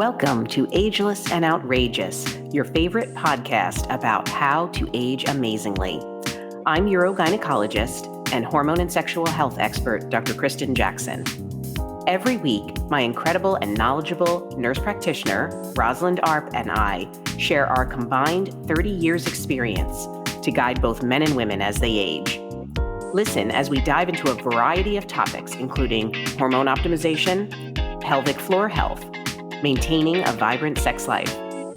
Welcome to Ageless and Outrageous, your favorite podcast about how to age amazingly. I'm urogynecologist and hormone and sexual health expert, Dr. Kristen Jackson. Every week, my incredible and knowledgeable nurse practitioner, Rosalind Arp, and I share our combined 30 years experience to guide both men and women as they age. Listen as we dive into a variety of topics, including hormone optimization, pelvic floor health, maintaining a vibrant sex life,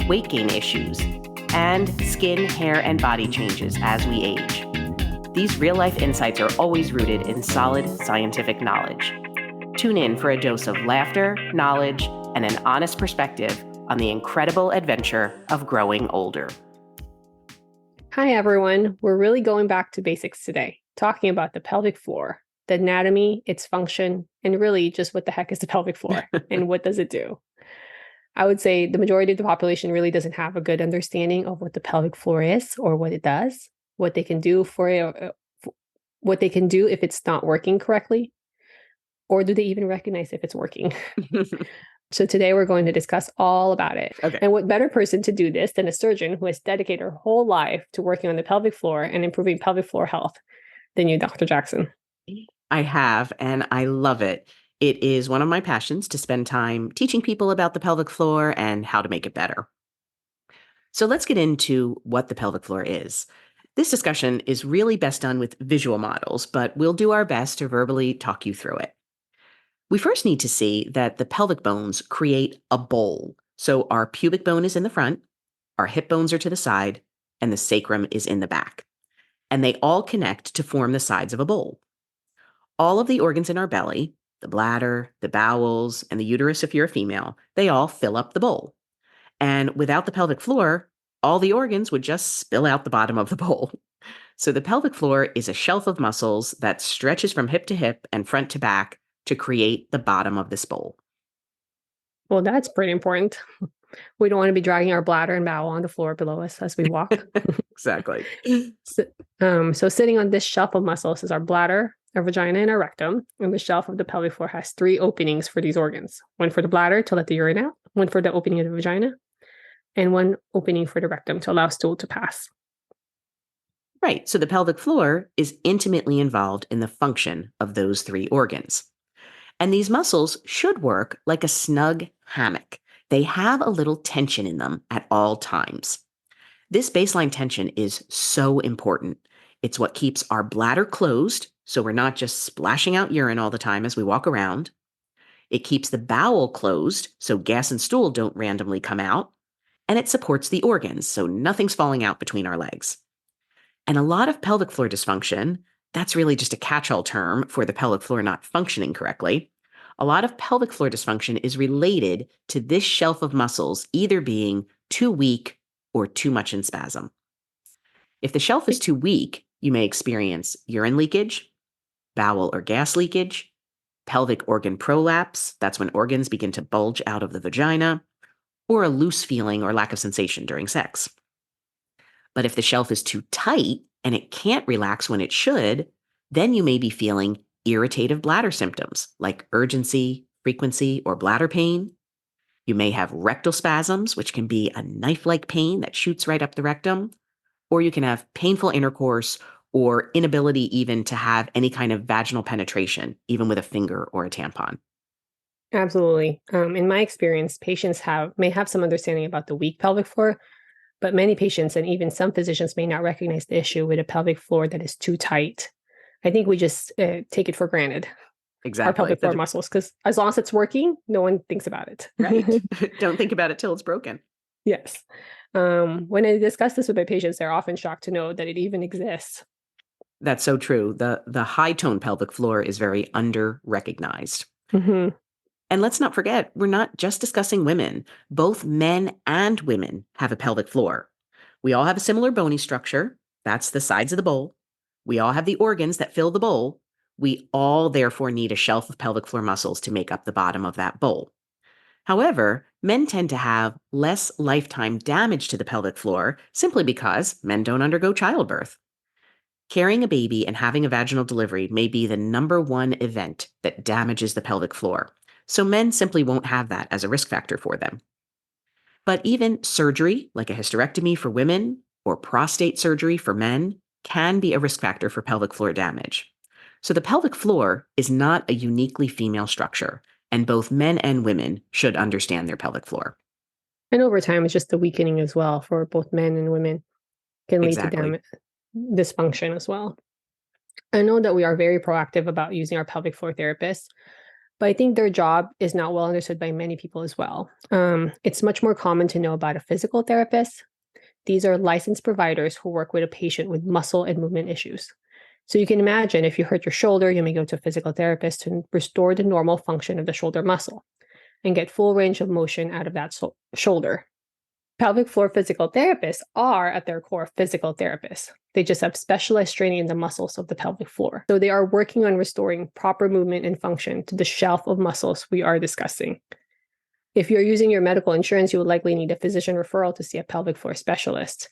weight gain issues, and skin, hair, and body changes as we age. These real-life insights are always rooted in solid scientific knowledge. Tune in for a dose of laughter, knowledge, and an honest perspective on the incredible adventure of growing older. Hi, everyone. We're really going back to basics today, talking about the pelvic floor, the anatomy, its function, and really just what the heck is the pelvic floor and what does it do? I would say the majority of the population really doesn't have a good understanding of what the pelvic floor is or what it does, what they can do for it, what they can do if it's not working correctly, or do they even recognize if it's working? So today we're going to discuss all about it. Okay. And what better person to do this than a surgeon who has dedicated her whole life to working on the pelvic floor and improving pelvic floor health than you, Dr. Jackson? I have, and I love it. It is one of my passions to spend time teaching people about the pelvic floor and how to make it better. So let's get into what the pelvic floor is. This discussion is really best done with visual models, but we'll do our best to verbally talk you through it. We first need to see that the pelvic bones create a bowl. So our pubic bone is in the front, our hip bones are to the side, and the sacrum is in the back. And they all connect to form the sides of a bowl. All of the organs in our belly, the bladder, the bowels, and the uterus if you're a female, they all fill up the bowl. And without the pelvic floor, all the organs would just spill out the bottom of the bowl. So the pelvic floor is a shelf of muscles that stretches from hip to hip and front to back to create the bottom of this bowl. Well, that's pretty important. We don't want to be dragging our bladder and bowel on the floor below us as we walk. Exactly. So sitting on this shelf of muscles is our bladder, our vagina, and our rectum. And the shelf of the pelvic floor has 3 openings for these organs. One for the bladder to let the urine out, one for the opening of the vagina, and one opening for the rectum to allow stool to pass. Right. So the pelvic floor is intimately involved in the function of those 3 organs. And these muscles should work like a snug hammock. They have a little tension in them at all times. This baseline tension is so important. It's what keeps our bladder closed, so we're not just splashing out urine all the time as we walk around. It keeps the bowel closed, so gas and stool don't randomly come out. And it supports the organs, so nothing's falling out between our legs. And a lot of pelvic floor dysfunction, that's really just a catch-all term for the pelvic floor not functioning correctly. A lot of pelvic floor dysfunction is related to this shelf of muscles either being too weak or too much in spasm. If the shelf is too weak, you may experience urine leakage, bowel or gas leakage, pelvic organ prolapse, that's when organs begin to bulge out of the vagina, or a loose feeling or lack of sensation during sex. But if the shelf is too tight and it can't relax when it should, then you may be feeling irritative bladder symptoms like urgency, frequency, or bladder pain. You may have rectal spasms, which can be a knife-like pain that shoots right up the rectum, or you can have painful intercourse or inability even to have any kind of vaginal penetration, even with a finger or a tampon. Absolutely. In my experience, patients may have some understanding about the weak pelvic floor, but many patients and even some physicians may not recognize the issue with a pelvic floor that is too tight. I think we just take it for granted. Exactly. Our pelvic floor muscles, because as long as it's working, no one thinks about it. Right. Don't think about it till it's broken. Yes. When I discuss this with my patients, they're often shocked to know that it even exists. That's so true. The high tone pelvic floor is very under-recognized. Mm-hmm. And let's not forget, we're not just discussing women. Both men and women have a pelvic floor. We all have a similar bony structure. That's the sides of the bowl. We all have the organs that fill the bowl. We all therefore need a shelf of pelvic floor muscles to make up the bottom of that bowl. However, men tend to have less lifetime damage to the pelvic floor simply because men don't undergo childbirth. Carrying a baby and having a vaginal delivery may be the number 1 event that damages the pelvic floor. So men simply won't have that as a risk factor for them. But even surgery, like a hysterectomy for women or prostate surgery for men, can be a risk factor for pelvic floor damage. So the pelvic floor is not a uniquely female structure, and both men and women should understand their pelvic floor. And over time, it's just the weakening as well for both men and women can lead to Exactly. dysfunction as well. I know that we are very proactive about using our pelvic floor therapists, but I think their job is not well understood by many people as well. It's much more common to know about a physical therapist. These are licensed providers who work with a patient with muscle and movement issues. So you can imagine if you hurt your shoulder, you may go to a physical therapist to restore the normal function of the shoulder muscle and get full range of motion out of that shoulder. Pelvic floor physical therapists are, at their core, physical therapists. They just have specialized training in the muscles of the pelvic floor. So they are working on restoring proper movement and function to the shelf of muscles we are discussing. If you're using your medical insurance, you would likely need a physician referral to see a pelvic floor specialist.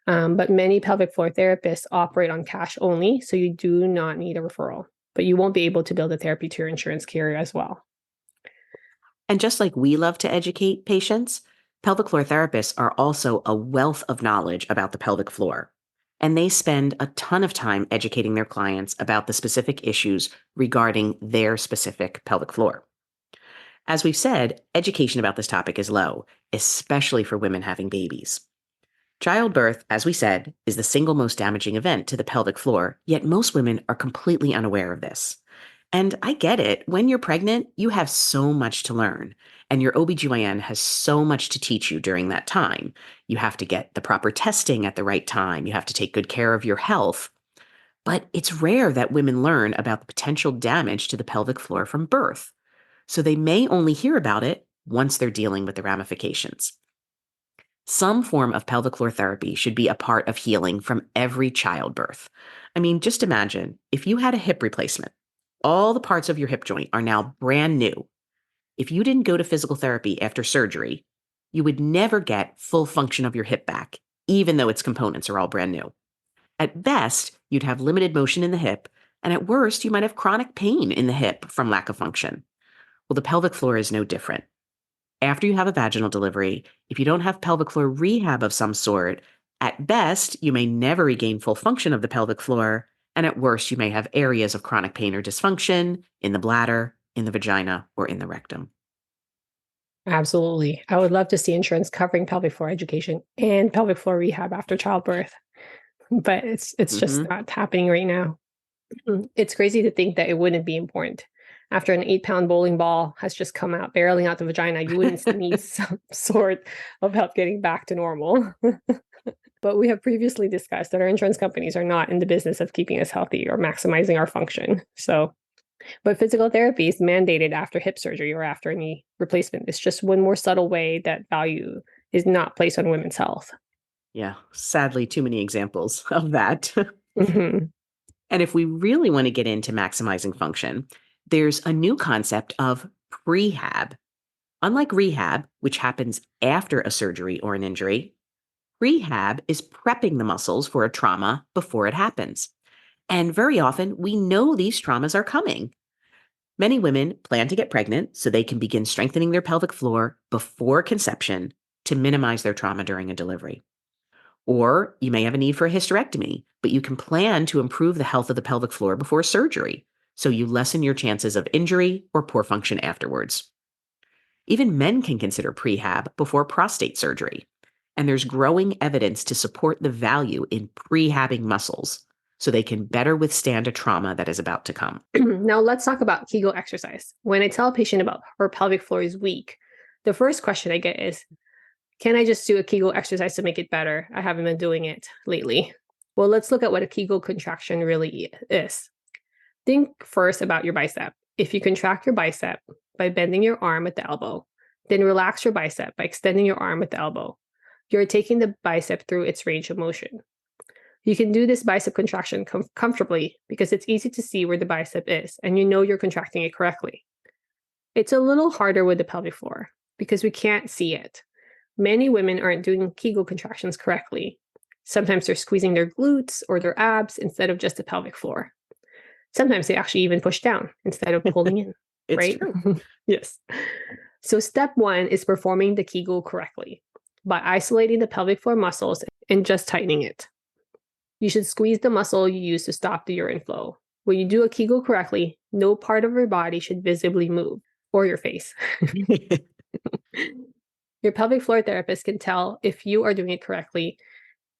But many pelvic floor therapists operate on cash only, so you do not need a referral. But you won't be able to bill the therapy to your insurance carrier as well. And just like we love to educate patients, pelvic floor therapists are also a wealth of knowledge about the pelvic floor. And they spend a ton of time educating their clients about the specific issues regarding their specific pelvic floor. As we've said, education about this topic is low, especially for women having babies. Childbirth, as we said, is the single most damaging event to the pelvic floor, yet most women are completely unaware of this. And I get it. When you're pregnant, you have so much to learn, and your OBGYN has so much to teach you during that time. You have to get the proper testing at the right time. You have to take good care of your health. But it's rare that women learn about the potential damage to the pelvic floor from birth. So they may only hear about it once they're dealing with the ramifications. Some form of pelvic floor therapy should be a part of healing from every childbirth. I mean, just imagine if you had a hip replacement. All the parts of your hip joint are now brand new. If you didn't go to physical therapy after surgery, you would never get full function of your hip back, even though its components are all brand new. At best, you'd have limited motion in the hip, and at worst, you might have chronic pain in the hip from lack of function. Well, the pelvic floor is no different. After you have a vaginal delivery, if you don't have pelvic floor rehab of some sort, at best, you may never regain full function of the pelvic floor, and at worst, you may have areas of chronic pain or dysfunction in the bladder, in the vagina, or in the rectum. Absolutely. I would love to see insurance covering pelvic floor education and pelvic floor rehab after childbirth, but it's just not happening right now. It's crazy to think that it wouldn't be important. After an 8-pound bowling ball has just come out, barreling out the vagina, you wouldn't need some sort of help getting back to normal. But we have previously discussed that our insurance companies are not in the business of keeping us healthy or maximizing our function. But physical therapy is mandated after hip surgery or after a knee replacement. It's just one more subtle way that value is not placed on women's health. Yeah, sadly, too many examples of that. Mm-hmm. And if we really want to get into maximizing function, there's a new concept of prehab. Unlike rehab, which happens after a surgery or an injury, prehab is prepping the muscles for a trauma before it happens. And very often, we know these traumas are coming. Many women plan to get pregnant so they can begin strengthening their pelvic floor before conception to minimize their trauma during a delivery. Or you may have a need for a hysterectomy, but you can plan to improve the health of the pelvic floor before surgery, so you lessen your chances of injury or poor function afterwards. Even men can consider prehab before prostate surgery, and there's growing evidence to support the value in prehabbing muscles so they can better withstand a trauma that is about to come. Now let's talk about Kegel exercise. When I tell a patient about her pelvic floor is weak, the first question I get is, can I just do a Kegel exercise to make it better? I haven't been doing it lately. Well, let's look at what a Kegel contraction really is. Think first about your bicep. If you contract your bicep by bending your arm at the elbow, then relax your bicep by extending your arm at the elbow. You're taking the bicep through its range of motion. You can do this bicep contraction comfortably because it's easy to see where the bicep is and you know you're contracting it correctly. It's a little harder with the pelvic floor because we can't see it. Many women aren't doing Kegel contractions correctly. Sometimes they're squeezing their glutes or their abs instead of just the pelvic floor. Sometimes they actually even push down instead of pulling in, It's right? true. Yes. So step one is performing the Kegel correctly. by isolating the pelvic floor muscles and just tightening it. You should squeeze the muscle you use to stop the urine flow. When you do a Kegel correctly, no part of your body should visibly move, or your face. Your pelvic floor therapist can tell if you are doing it correctly.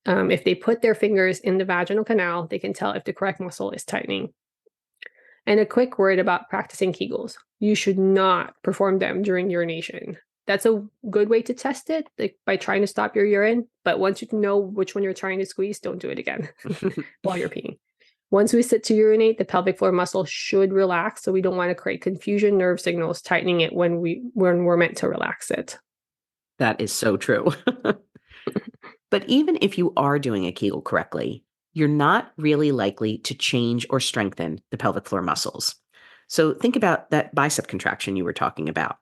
If they put their fingers in the vaginal canal, they can tell if the correct muscle is tightening. And a quick word about practicing Kegels. You should not perform them during urination. That's a good way to test it, like by trying to stop your urine. But once you know which one you're trying to squeeze, don't do it again while you're peeing. Once we sit to urinate, the pelvic floor muscle should relax. So we don't want to create confusion nerve signals, tightening it when we're meant to relax it. That is so true. But even if you are doing a Kegel correctly, you're not really likely to change or strengthen the pelvic floor muscles. So think about that bicep contraction you were talking about.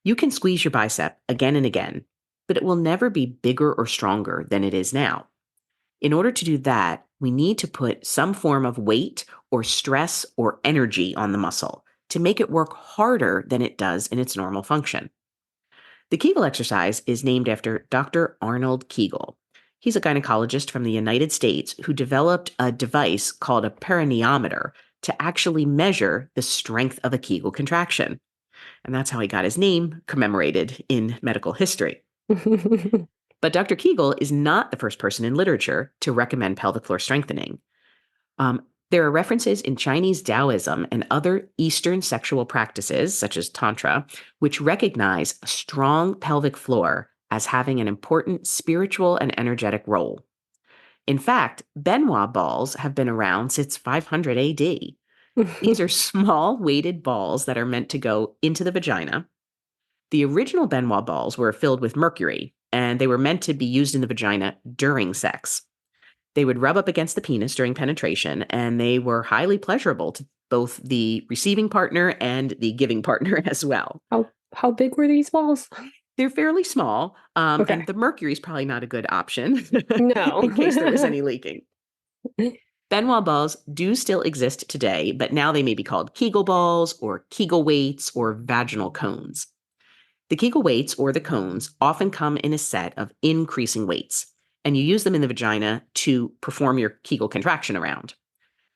You can squeeze your bicep again and again, but it will never be bigger or stronger than it is now. In order to do that, we need to put some form of weight or stress or energy on the muscle to make it work harder than it does in its normal function. The Kegel exercise is named after Dr. Arnold Kegel. He's a gynecologist from the United States who developed a device called a perineometer to actually measure the strength of a Kegel contraction. And that's how he got his name commemorated in medical history. But Dr. Kegel is not the first person in literature to recommend pelvic floor strengthening. There are references in Chinese Taoism and other Eastern sexual practices, such as Tantra, which recognize a strong pelvic floor as having an important spiritual and energetic role. In fact, Benoit balls have been around since 500 AD. These are small weighted balls that are meant to go into the vagina. The original Benoit balls were filled with mercury, and they were meant to be used in the vagina during sex. They would rub up against the penis during penetration, and they were highly pleasurable to both the receiving partner and the giving partner as well. How big were these balls? They're fairly small, Okay. and the mercury is probably not a good option No. in case there was any leaking. Benoit balls do still exist today, but now they may be called Kegel balls or Kegel weights or vaginal cones. The Kegel weights or the cones often come in a set of increasing weights, and you use them in the vagina to perform your Kegel contraction around.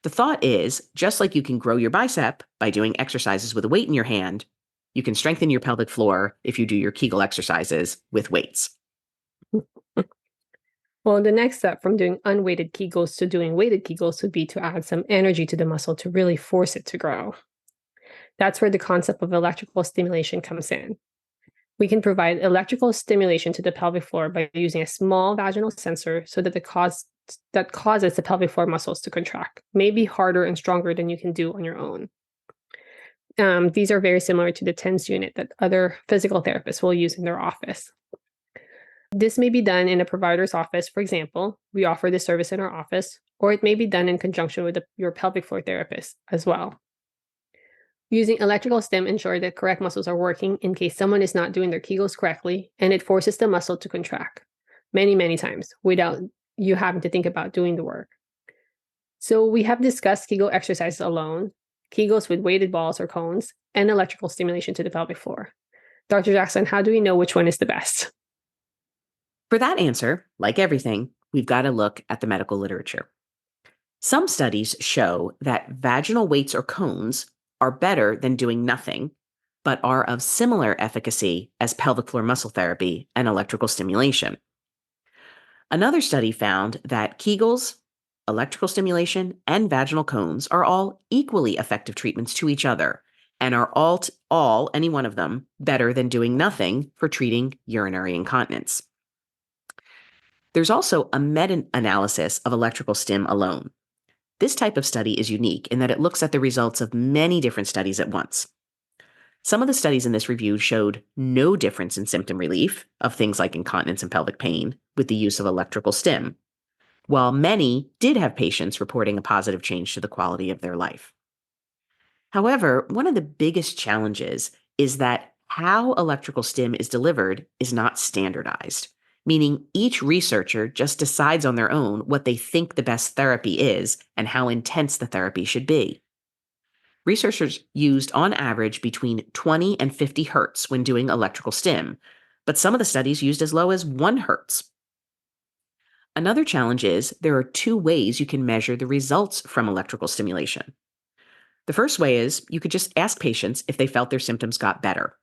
The thought is, just like you can grow your bicep by doing exercises with a weight in your hand, you can strengthen your pelvic floor if you do your Kegel exercises with weights. Well, the next step from doing unweighted Kegels to doing weighted Kegels would be to add some energy to the muscle to really force it to grow. That's where the concept of electrical stimulation comes in. We can provide electrical stimulation to the pelvic floor by using a small vaginal sensor so that that causes the pelvic floor muscles to contract, maybe harder and stronger than you can do on your own. These are very similar to the TENS unit that other physical therapists will use in their office. This may be done in a provider's office, for example. We offer this service in our office, or it may be done in conjunction with your pelvic floor therapist as well. Using electrical stim ensures that correct muscles are working in case someone is not doing their Kegels correctly, and it forces the muscle to contract many, many times without you having to think about doing the work. So we have discussed Kegel exercises alone, Kegels with weighted balls or cones, and electrical stimulation to the pelvic floor. Dr. Jackson, how do we know which one is the best? For that answer, like everything, we've got to look at the medical literature. Some studies show that vaginal weights or cones are better than doing nothing, but are of similar efficacy as pelvic floor muscle therapy and electrical stimulation. Another study found that Kegels, electrical stimulation, and vaginal cones are all equally effective treatments to each other and are all any one of them, better than doing nothing for treating urinary incontinence. There's also a meta-analysis of electrical stim alone. This type of study is unique in that it looks at the results of many different studies at once. Some of the studies in this review showed no difference in symptom relief of things like incontinence and pelvic pain with the use of electrical stim, while many did have patients reporting a positive change to the quality of their life. However, one of the biggest challenges is that how electrical stim is delivered is not standardized, meaning each researcher just decides on their own what they think the best therapy is and how intense the therapy should be. Researchers used on average between 20 and 50 hertz when doing electrical stim, but some of the studies used as low as 1 hertz. Another challenge is there are 2 ways you can measure the results from electrical stimulation. The first way is you could just ask patients if they felt their symptoms got better.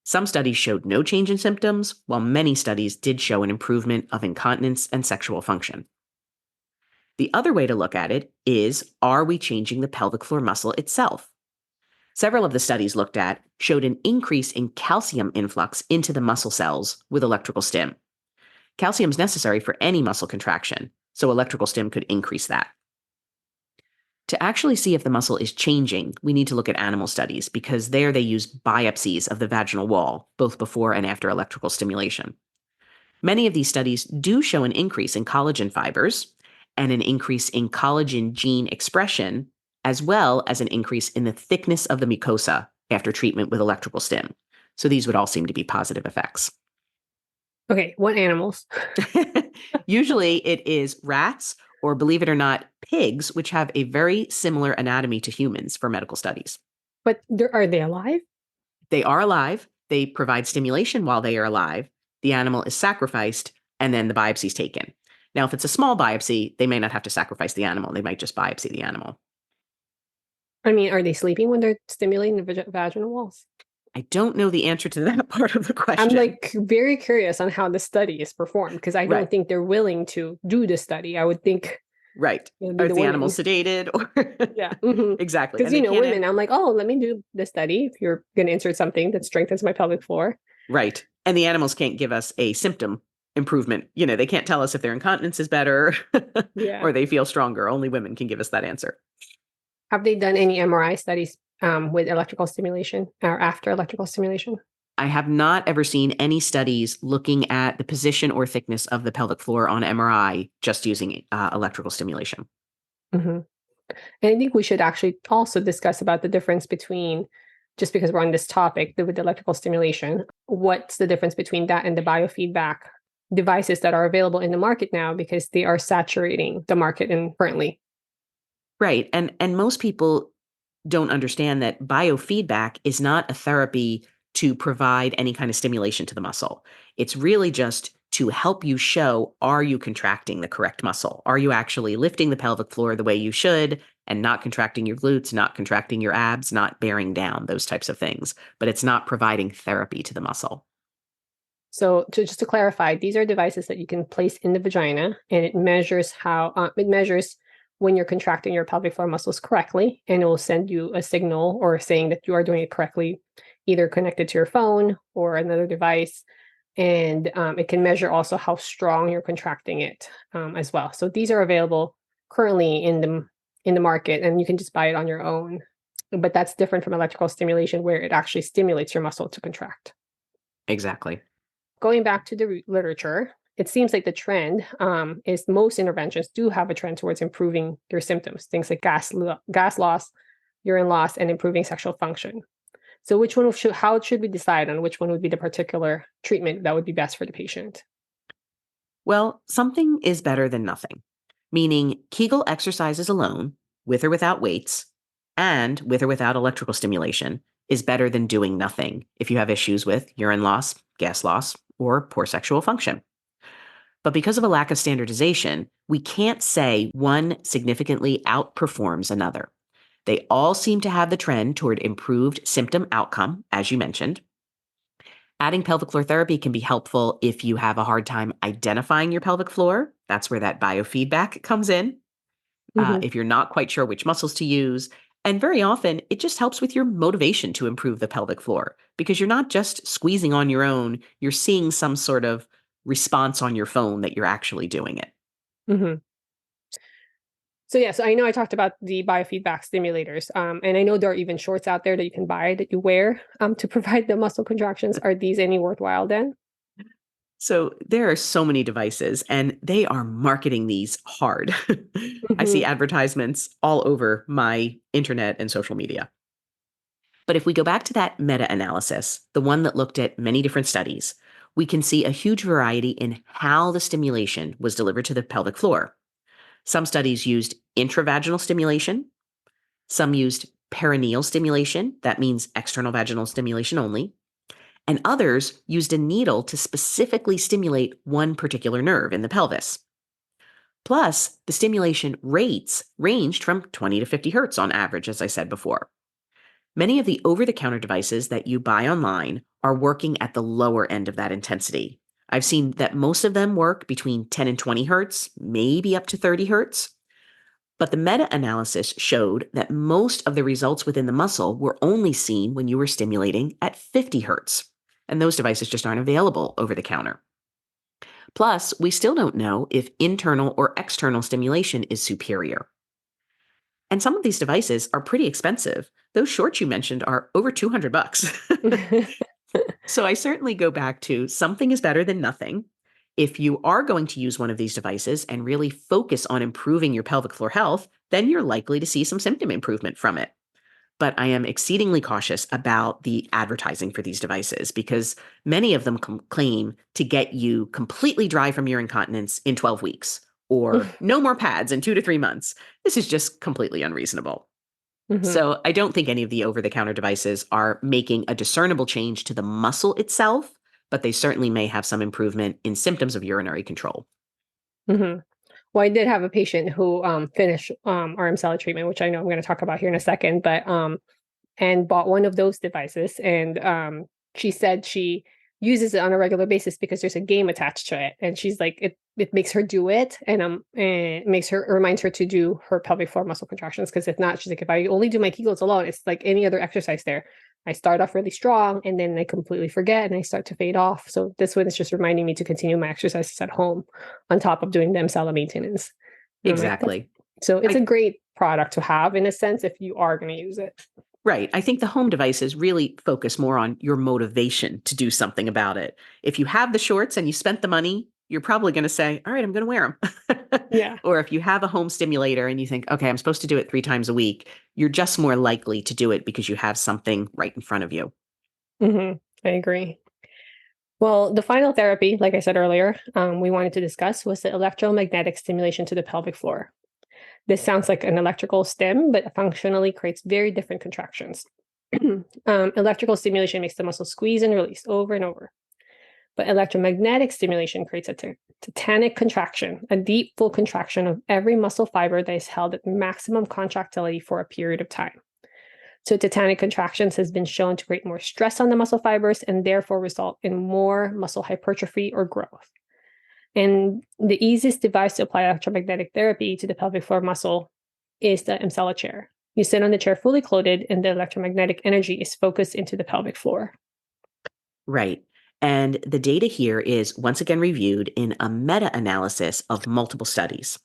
Some studies showed no change in symptoms, while many studies did show an improvement of incontinence and sexual function. The other way to look at it is, are we changing the pelvic floor muscle itself? Several of the studies looked at showed an increase in calcium influx into the muscle cells with electrical stim. Calcium is necessary for any muscle contraction, so electrical stim could increase that. To actually see if the muscle is changing, we need to look at animal studies because there they use biopsies of the vaginal wall, both before and after electrical stimulation. Many of these studies do show an increase in collagen fibers and an increase in collagen gene expression, as well as an increase in the thickness of the mucosa after treatment with electrical stim. So these would all seem to be positive effects. Okay, what animals? Usually it is rats or, believe it or not, pigs, which have a very similar anatomy to humans for medical studies. But are they alive? They are alive. They provide stimulation while they are alive. The animal is sacrificed, and then the biopsy is taken. Now, if it's a small biopsy, they may not have to sacrifice the animal. They might just biopsy the animal. I mean, are they sleeping when they're stimulating the vaginal walls? I don't know the answer to that part of the question. I'm like very curious on how the study is performed because I don't think they're willing to do the study. I would think right. Are the animal sedated? Or yeah, exactly. Because women, I'm like, oh, let me do the study. If you're going to insert something that strengthens my pelvic floor, right? And the animals can't give us a symptom improvement. They can't tell us if their incontinence is better or they feel stronger. Only women can give us that answer. Have they done any MRI studies with electrical stimulation or after electrical stimulation? I have not ever seen any studies looking at the position or thickness of the pelvic floor on MRI just using electrical stimulation. Mm-hmm. And I think we should actually also discuss about the difference between, just because we're on this topic with electrical stimulation, what's the difference between that and the biofeedback devices that are available in the market now, because they are saturating the market currently. Right. And most people don't understand that biofeedback is not a therapy to provide any kind of stimulation to the muscle. It's really just to help you show, are you contracting the correct muscle? Are you actually lifting the pelvic floor the way you should and not contracting your glutes, not contracting your abs, not bearing down, those types of things. But it's not providing therapy to the muscle. So just to clarify, these are devices that you can place in the vagina, and it measures when you're contracting your pelvic floor muscles correctly, and it will send you a signal or saying that you are doing it correctly, either connected to your phone or another device. And it can measure also how strong you're contracting it as well. So these are available currently in the market, and you can just buy it on your own. But that's different from electrical stimulation, where it actually stimulates your muscle to contract. Exactly. Going back to the literature, it seems like the trend is most interventions do have a trend towards improving your symptoms, things like gas loss, urine loss, and improving sexual function. So how should we decide on which one would be the particular treatment that would be best for the patient? Well, something is better than nothing, meaning Kegel exercises alone, with or without weights, and with or without electrical stimulation, is better than doing nothing if you have issues with urine loss, gas loss, or poor sexual function. But because of a lack of standardization, we can't say one significantly outperforms another. They all seem to have the trend toward improved symptom outcome, as you mentioned. Adding pelvic floor therapy can be helpful if you have a hard time identifying your pelvic floor. That's where that biofeedback comes in. If you're not quite sure which muscles to use. And very often, it just helps with your motivation to improve the pelvic floor because you're not just squeezing on your own, you're seeing some sort of response on your phone that you're actually doing it. Mm-hmm. So I know I talked about the biofeedback stimulators, and I know there are even shorts out there that you can buy that you wear to provide the muscle contractions. Are these any worthwhile then? So there are so many devices and they are marketing these hard. I see advertisements all over my internet and social media. But if we go back to that meta-analysis, the one that looked at many different studies, we can see a huge variety in how the stimulation was delivered to the pelvic floor. Some studies used intravaginal stimulation. Some used perineal stimulation. That means external vaginal stimulation only. and others used a needle to specifically stimulate one particular nerve in the pelvis. Plus, the stimulation rates ranged from 20 to 50 hertz on average, as I said before. Many of the over-the-counter devices that you buy online are working at the lower end of that intensity. I've seen that most of them work between 10 and 20 hertz, maybe up to 30 hertz. But the meta-analysis showed that most of the results within the muscle were only seen when you were stimulating at 50 hertz. And those devices just aren't available over the counter. Plus, we still don't know if internal or external stimulation is superior. And some of these devices are pretty expensive. Those shorts you mentioned are over $200. So I certainly go back to something is better than nothing. If you are going to use one of these devices and really focus on improving your pelvic floor health, then you're likely to see some symptom improvement from it. But I am exceedingly cautious about the advertising for these devices because many of them claim to get you completely dry from your incontinence in 12 weeks or no more pads in 2 to 3 months. This is just completely unreasonable. So I don't think any of the over-the-counter devices are making a discernible change to the muscle itself, but they certainly may have some improvement in symptoms of urinary control. Well, I did have a patient who finished RM salad treatment, which I know I'm going to talk about here in a second, but and bought one of those devices, and she said she uses it on a regular basis because there's a game attached to it, and she's like it makes her do it, and it reminds her to do her pelvic floor muscle contractions, because if not, she's like, if I only do my kegels alone, it's like any other exercise there. I start off really strong and then I completely forget and I start to fade off. So this one is just reminding me to continue my exercises at home on top of doing the MSALA maintenance. Exactly. So it's a great product to have in a sense if you are going to use it. Right. I think the home devices really focus more on your motivation to do something about it. If you have the shorts and you spent the money, you're probably going to say, all right, I'm going to wear them. Yeah. Or if you have a home stimulator and you think, okay, I'm supposed to do it 3 times a week, you're just more likely to do it because you have something right in front of you. I agree. Well, the final therapy, like I said earlier, we wanted to discuss was the electromagnetic stimulation to the pelvic floor. This sounds like an electrical stim, but functionally creates very different contractions. Electrical stimulation makes the muscle squeeze and release over and over. But electromagnetic stimulation creates a tetanic contraction, a deep, full contraction of every muscle fiber that is held at maximum contractility for a period of time. So tetanic contractions has been shown to create more stress on the muscle fibers and therefore result in more muscle hypertrophy or growth. And the easiest device to apply electromagnetic therapy to the pelvic floor muscle is the MSALA chair. You sit on the chair fully clothed, and the electromagnetic energy is focused into the pelvic floor. Right. And the data here is once again reviewed in a meta-analysis of multiple studies.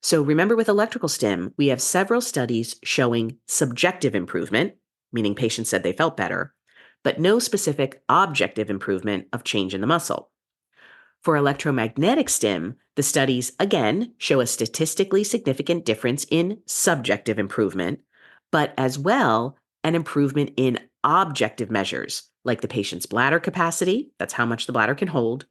So remember, with electrical stim, we have several studies showing subjective improvement, meaning patients said they felt better, but no specific objective improvement of change in the muscle. For electromagnetic stim, the studies again show a statistically significant difference in subjective improvement, but as well an improvement in objective measures like the patient's bladder capacity, that's how much the bladder can hold,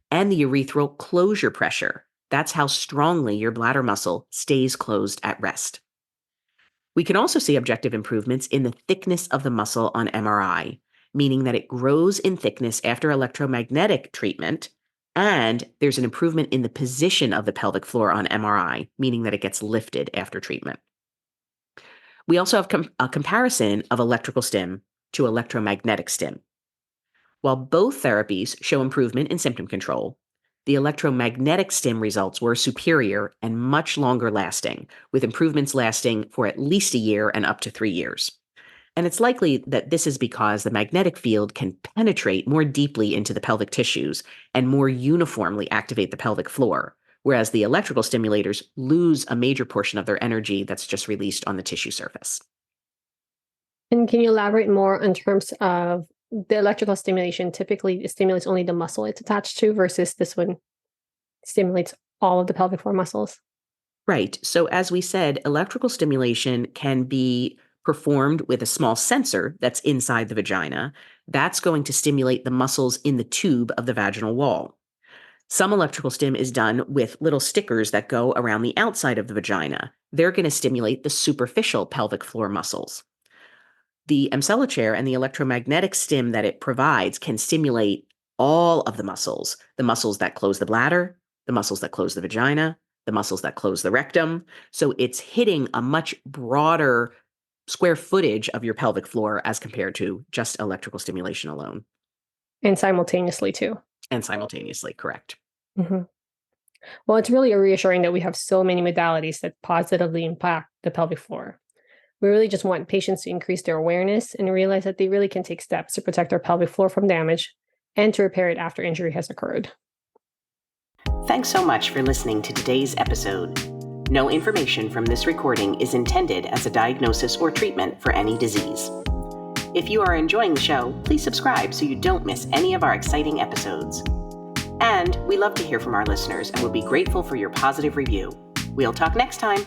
and the urethral closure pressure, that's how strongly your bladder muscle stays closed at rest. We can also see objective improvements in the thickness of the muscle on MRI, meaning that it grows in thickness after electromagnetic treatment, and there's an improvement in the position of the pelvic floor on MRI, meaning that it gets lifted after treatment. We also have a comparison of electrical stim to electromagnetic stim. While both therapies show improvement in symptom control, the electromagnetic stim results were superior and much longer lasting, with improvements lasting for at least a year and up to 3 years. And it's likely that this is because the magnetic field can penetrate more deeply into the pelvic tissues and more uniformly activate the pelvic floor, whereas the electrical stimulators lose a major portion of their energy that's just released on the tissue surface. And can you elaborate more in terms of the electrical stimulation? Typically, it stimulates only the muscle it's attached to versus this one stimulates all of the pelvic floor muscles. Right. So as we said, electrical stimulation can be performed with a small sensor that's inside the vagina. That's going to stimulate the muscles in the tube of the vaginal wall. Some electrical stim is done with little stickers that go around the outside of the vagina. They're going to stimulate the superficial pelvic floor muscles. The Emsella chair and the electromagnetic stim that it provides can stimulate all of the muscles that close the bladder, the muscles that close the vagina, the muscles that close the rectum. So it's hitting a much broader square footage of your pelvic floor as compared to just electrical stimulation alone. And simultaneously, too. And simultaneously, correct. Mm-hmm. Well, it's really reassuring that we have so many modalities that positively impact the pelvic floor. We really just want patients to increase their awareness and realize that they really can take steps to protect their pelvic floor from damage and to repair it after injury has occurred. Thanks so much for listening to today's episode. No information from this recording is intended as a diagnosis or treatment for any disease. If you are enjoying the show, please subscribe so you don't miss any of our exciting episodes. And we love to hear from our listeners and would be grateful for your positive review. We'll talk next time.